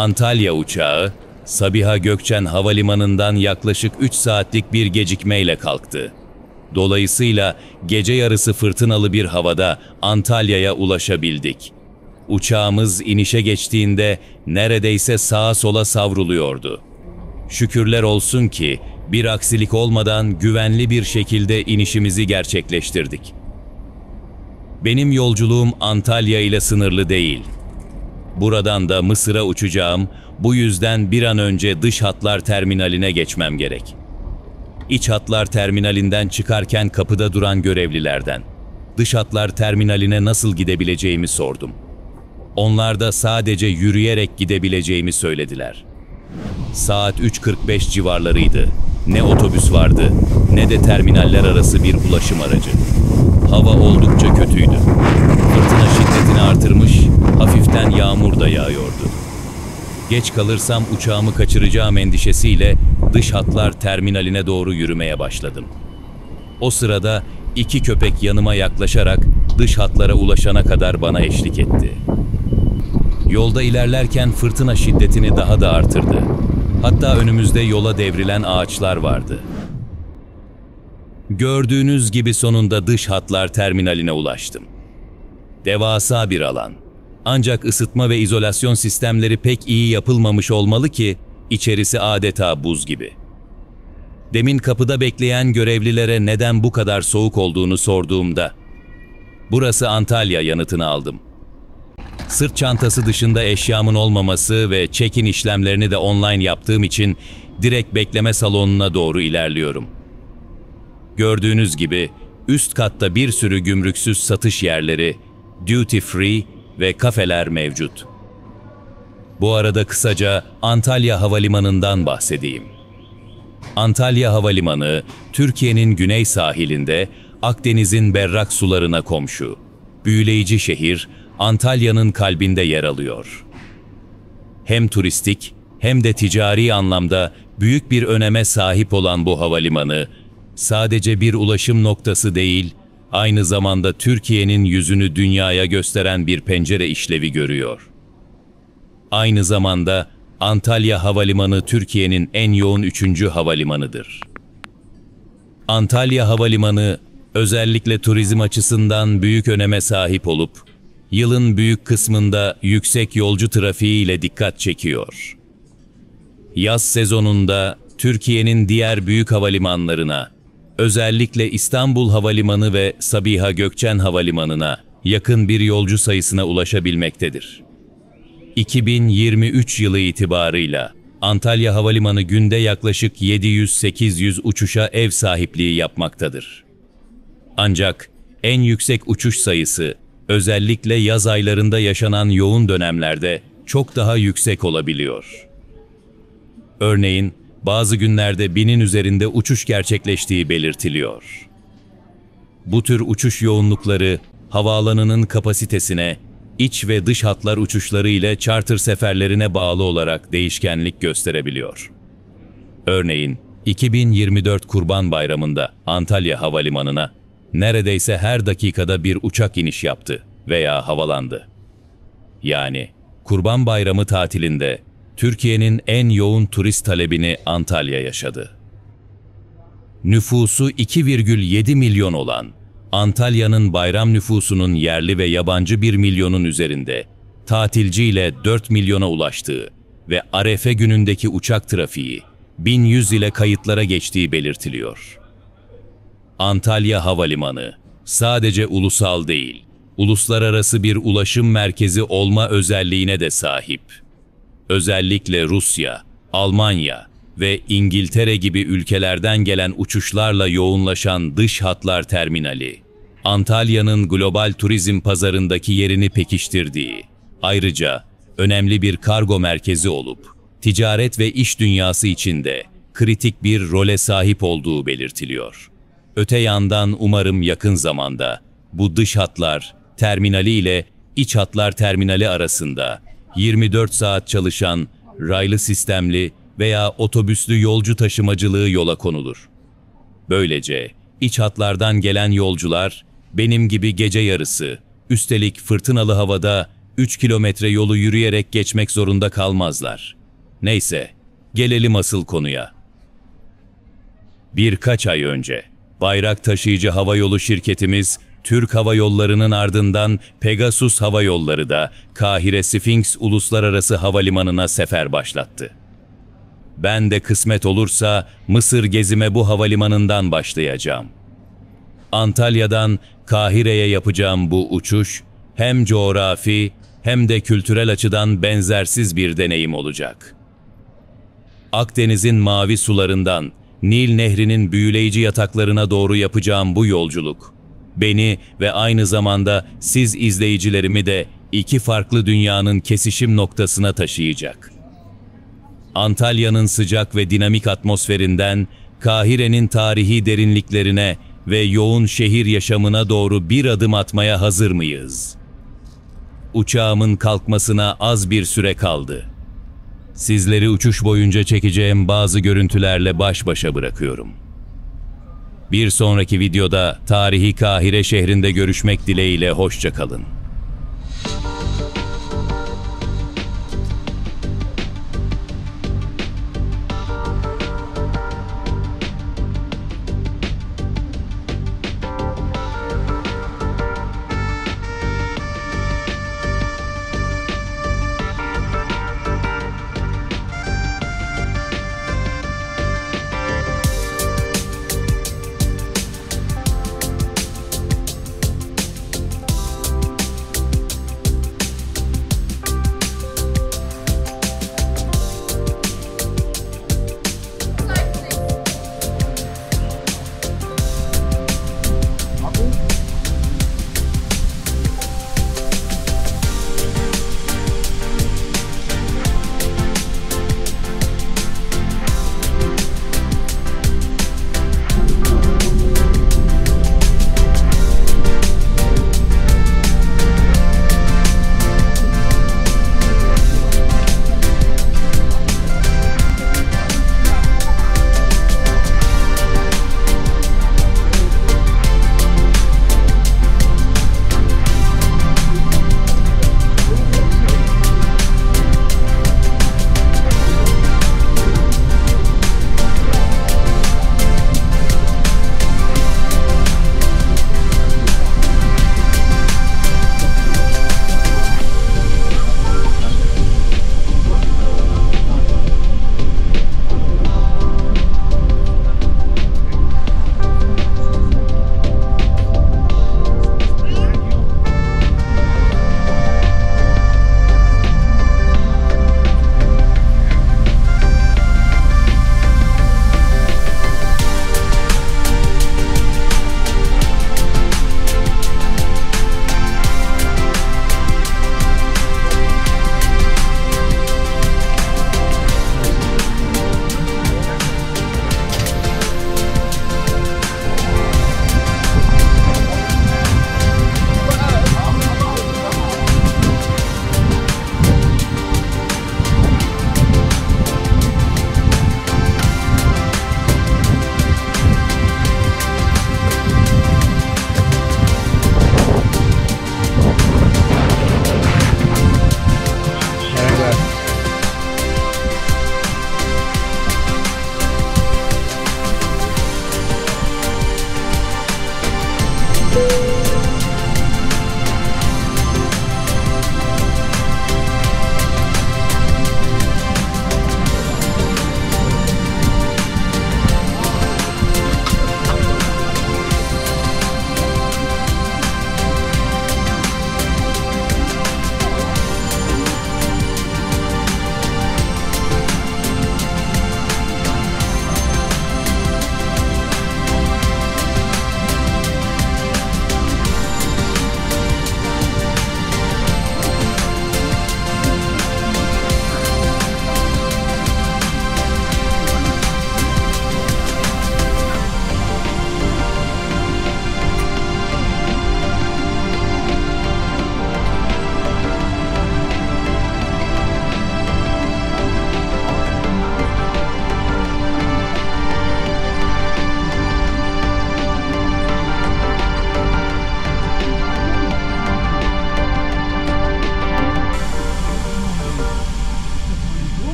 Antalya uçağı, Sabiha Gökçen Havalimanı'ndan yaklaşık 3 saatlik bir gecikmeyle kalktı. Dolayısıyla gece yarısı fırtınalı bir havada Antalya'ya ulaşabildik. Uçağımız inişe geçtiğinde neredeyse sağa sola savruluyordu. Şükürler olsun ki bir aksilik olmadan güvenli bir şekilde inişimizi gerçekleştirdik. Benim yolculuğum Antalya ile sınırlı değil. Buradan da Mısır'a uçacağım, bu yüzden bir an önce dış hatlar terminaline geçmem gerek. İç hatlar terminalinden çıkarken kapıda duran görevlilerden, dış hatlar terminaline nasıl gidebileceğimi sordum. Onlar da sadece yürüyerek gidebileceğimi söylediler. Saat 3:45 civarlarıydı. Ne otobüs vardı, ne de terminaller arası bir ulaşım aracı. Hava oldukça kötüydü. Fırtına şiddetini artırmış, hafiften yağmur da yağıyordu. Geç kalırsam uçağımı kaçıracağım endişesiyle dış hatlar terminaline doğru yürümeye başladım. O sırada 2 köpek yanıma yaklaşarak dış hatlara ulaşana kadar bana eşlik etti. Yolda ilerlerken fırtına şiddetini daha da artırdı. Hatta önümüzde yola devrilen ağaçlar vardı. Gördüğünüz gibi sonunda dış hatlar terminaline ulaştım. Devasa bir alan. Ancak ısıtma ve izolasyon sistemleri pek iyi yapılmamış olmalı ki içerisi adeta buz gibi. Demin kapıda bekleyen görevlilere neden bu kadar soğuk olduğunu sorduğumda, "Burası Antalya" yanıtını aldım. Sırt çantası dışında eşyamın olmaması ve check-in işlemlerini de online yaptığım için direkt bekleme salonuna doğru ilerliyorum. Gördüğünüz gibi üst katta bir sürü gümrüksüz satış yerleri, duty free ve kafeler mevcut. Bu arada kısaca Antalya Havalimanı'ndan bahsedeyim. Antalya Havalimanı, Türkiye'nin güney sahilinde Akdeniz'in berrak sularına komşu. Büyüleyici şehir, Antalya'nın kalbinde yer alıyor. Hem turistik hem de ticari anlamda büyük bir öneme sahip olan bu havalimanı, sadece bir ulaşım noktası değil, aynı zamanda Türkiye'nin yüzünü dünyaya gösteren bir pencere işlevi görüyor. Aynı zamanda Antalya Havalimanı Türkiye'nin en yoğun 3. havalimanıdır. Antalya Havalimanı özellikle turizm açısından büyük öneme sahip olup, yılın büyük kısmında yüksek yolcu trafiği ile dikkat çekiyor. Yaz sezonunda Türkiye'nin diğer büyük havalimanlarına, özellikle İstanbul Havalimanı ve Sabiha Gökçen Havalimanı'na yakın bir yolcu sayısına ulaşabilmektedir. 2023 yılı itibarıyla Antalya Havalimanı günde yaklaşık 700-800 uçuşa ev sahipliği yapmaktadır. Ancak en yüksek uçuş sayısı özellikle yaz aylarında yaşanan yoğun dönemlerde çok daha yüksek olabiliyor. Örneğin bazı günlerde 1000'in üzerinde uçuş gerçekleştiği belirtiliyor. Bu tür uçuş yoğunlukları havaalanının kapasitesine, iç ve dış hatlar uçuşları ile charter seferlerine bağlı olarak değişkenlik gösterebiliyor. Örneğin 2024 Kurban Bayramı'nda Antalya Havalimanı'na neredeyse her dakikada bir uçak iniş yaptı veya havalandı. Yani Kurban Bayramı tatilinde Türkiye'nin en yoğun turist talebini Antalya yaşadı. Nüfusu 2,7 milyon olan Antalya'nın bayram nüfusunun yerli ve yabancı 1 milyonun üzerinde, tatilciyle 4 milyona ulaştığı ve Arefe günündeki uçak trafiği 1100 ile kayıtlara geçtiği belirtiliyor. Antalya Havalimanı sadece ulusal değil, uluslararası bir ulaşım merkezi olma özelliğine de sahip. Özellikle Rusya, Almanya ve İngiltere gibi ülkelerden gelen uçuşlarla yoğunlaşan dış hatlar terminali, Antalya'nın global turizm pazarındaki yerini pekiştirdiği, ayrıca önemli bir kargo merkezi olup, ticaret ve iş dünyası içinde kritik bir role sahip olduğu belirtiliyor. Öte yandan umarım yakın zamanda bu dış hatlar terminali ile iç hatlar terminali arasında 24 saat çalışan raylı sistemli veya otobüslü yolcu taşımacılığı yola konulur. Böylece iç hatlardan gelen yolcular benim gibi gece yarısı, üstelik fırtınalı havada 3 kilometre yolu yürüyerek geçmek zorunda kalmazlar. Neyse, gelelim asıl konuya. Birkaç ay önce, bayrak taşıyıcı havayolu şirketimiz, Türk Hava Yolları'nın ardından Pegasus Hava Yolları da Kahire Sphinx Uluslararası Havalimanına sefer başlattı. Ben de kısmet olursa Mısır gezime bu havalimanından başlayacağım. Antalya'dan Kahire'ye yapacağım bu uçuş, hem coğrafi hem de kültürel açıdan benzersiz bir deneyim olacak. Akdeniz'in mavi sularından Nil Nehri'nin büyüleyici yataklarına doğru yapacağım bu yolculuk, beni ve aynı zamanda siz izleyicilerimi de iki farklı dünyanın kesişim noktasına taşıyacak. Antalya'nın sıcak ve dinamik atmosferinden Kahire'nin tarihi derinliklerine ve yoğun şehir yaşamına doğru bir adım atmaya hazır mıyız? Uçağımın kalkmasına az bir süre kaldı. Sizleri uçuş boyunca çekeceğim bazı görüntülerle baş başa bırakıyorum. Bir sonraki videoda tarihi Kahire şehrinde görüşmek dileğiyle hoşça kalın.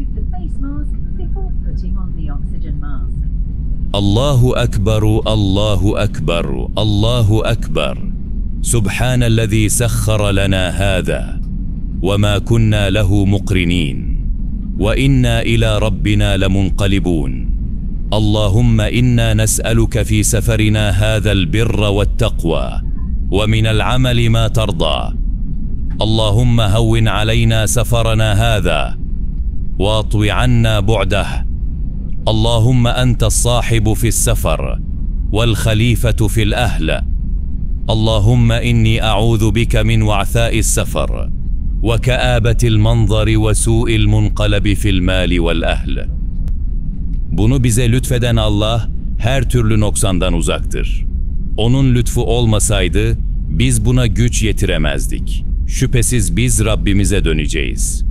remove the face mask before putting on the oxygen mask. Allahu Ekber, Allahu Ekber, Allahu Ekber. Subhanellezî sehhara lana hâzâ ve mâ kunnâ lehu muqrinîn ve innâ ilâ rabbina lemunqalibûn. Allahümme inna nes'eluke fi seferina hâzel birra ve't-takvâ ve minel ameli mâ tardâ. Allahümme havvin aleyna seferana hâzâ ve atvi anna bu'dah. Allahümme ente's sahibu fi's-sefer vel halîfetu fil-ehl. Allahümme inni a'ûzu bike min wa'thâ'i's sefer ve keâbetil manzari ve su'il munqalabi fil mâli vel-ehl. Bunu bize lütfeden Allah her türlü noksandan uzaktır. Onun lütfu olmasaydı biz buna güç yetiremezdik. Şüphesiz biz Rabbimize döneceğiz.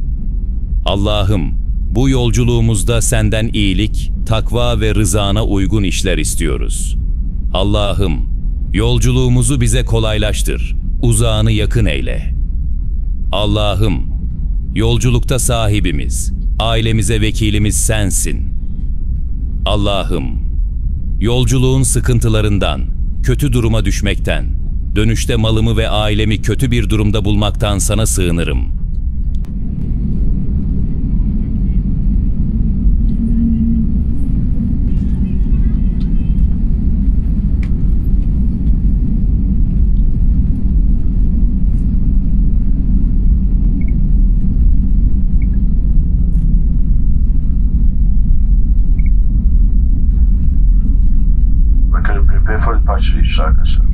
Allah'ım, bu yolculuğumuzda senden iyilik, takva ve rızana uygun işler istiyoruz. Allah'ım, yolculuğumuzu bize kolaylaştır, uzağını yakın eyle. Allah'ım, yolculukta sahibimiz, ailemize vekilimiz sensin. Allah'ım, yolculuğun sıkıntılarından, kötü duruma düşmekten, dönüşte malımı ve ailemi kötü bir durumda bulmaktan sana sığınırım. We're going to prepare for departure, arkadaşlar.